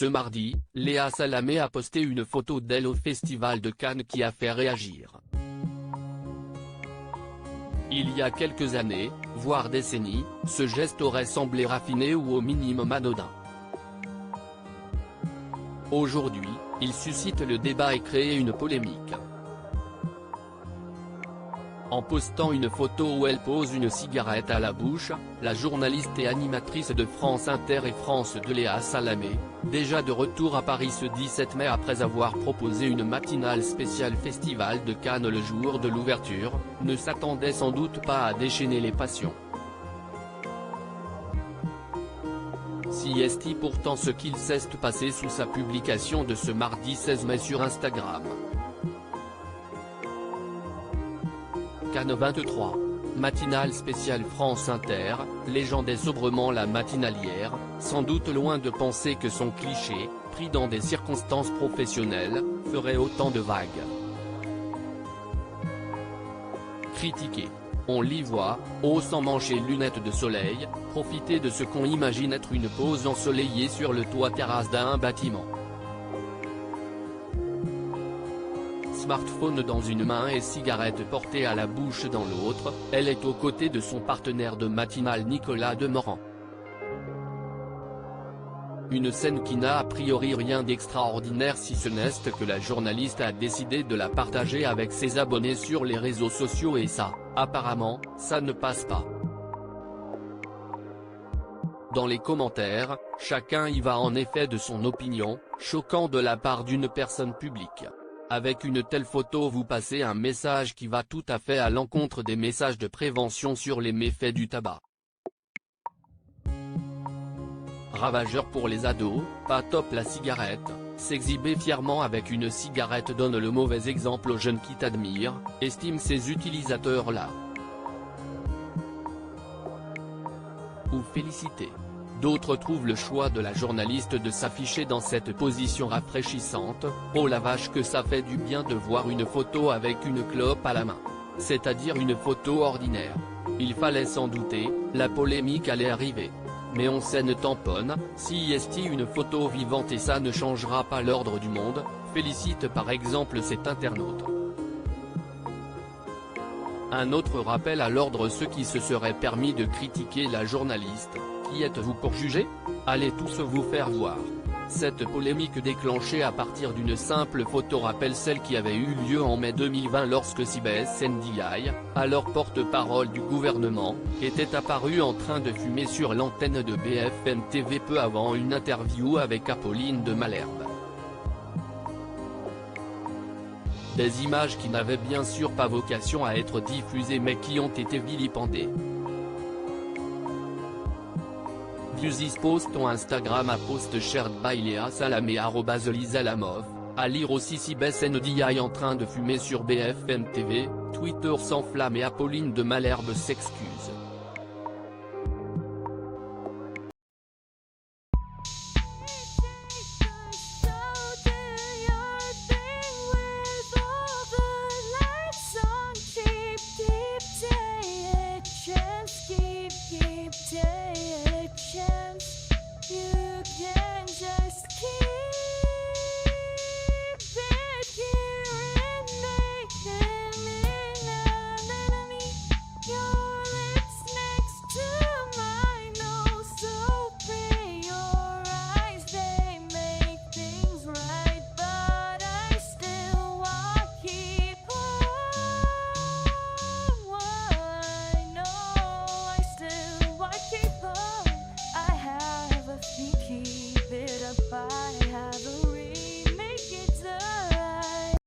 Ce mardi, Léa Salamé a posté une photo d'elle au Festival de Cannes qui a fait réagir. Il y a quelques années, voire décennies, ce geste aurait semblé raffiné ou au minimum anodin. Aujourd'hui, il suscite le débat et crée une polémique. En postant une photo où elle pose une cigarette à la bouche, la journaliste et animatrice de France Inter et France 2 Léa Salamé, déjà de retour à Paris ce 17 mai après avoir proposé une matinale spéciale Festival de Cannes le jour de l'ouverture, ne s'attendait sans doute pas à déchaîner les passions. Si est pourtant ce qu'il s'est passé sous sa publication de ce mardi 16 mai sur Instagram. Cannes 23. Matinale spéciale France Inter, légendait sobrement la matinalière, sans doute loin de penser que son cliché, pris dans des circonstances professionnelles, ferait autant de vagues. Critiqué. On l'y voit, haussant manches et lunettes de soleil, profiter de ce qu'on imagine être une pause ensoleillée sur le toit-terrasse d'un bâtiment. Smartphone dans une main et cigarette portée à la bouche dans l'autre, elle est aux côtés de son partenaire de matinale Nicolas Demorand. Une scène qui n'a a priori rien d'extraordinaire si ce n'est que la journaliste a décidé de la partager avec ses abonnés sur les réseaux sociaux et ça, apparemment, ça ne passe pas. Dans les commentaires, chacun y va en effet de son opinion, choquant de la part d'une personne publique. Avec une telle photo vous passez un message qui va tout à fait à l'encontre des messages de prévention sur les méfaits du tabac. Ravageur pour les ados, pas top la cigarette, s'exhiber fièrement avec une cigarette donne le mauvais exemple aux jeunes qui t'admirent, estiment ces utilisateurs-là. Ou féliciter. D'autres trouvent le choix de la journaliste de s'afficher dans cette position rafraîchissante, oh la vache que ça fait du bien de voir une photo avec une clope à la main. C'est-à-dire une photo ordinaire. Il fallait s'en douter, la polémique allait arriver. Mais on scène tamponne, si est une photo vivante et ça ne changera pas l'ordre du monde, félicite par exemple cet internaute. Un autre rappel à l'ordre ceux qui se seraient permis de critiquer la journaliste. Qui êtes-vous pour juger? Allez tous vous faire voir. Cette polémique déclenchée à partir d'une simple photo rappelle celle qui avait eu lieu en mai 2020 lorsque Sibeth Ndiaye, alors porte-parole du gouvernement, était apparue en train de fumer sur l'antenne de BFM TV peu avant une interview avec Apolline de Malherbe. Des images qui n'avaient bien sûr pas vocation à être diffusées mais qui ont été vilipendées. Views this post on Instagram à post shared by Léa Salamé @LisaLamov, à lire aussi Sibeth Ndiaye en train de fumer sur BFM TV, Twitter s'enflamme et Apolline de Malherbe s'excuse.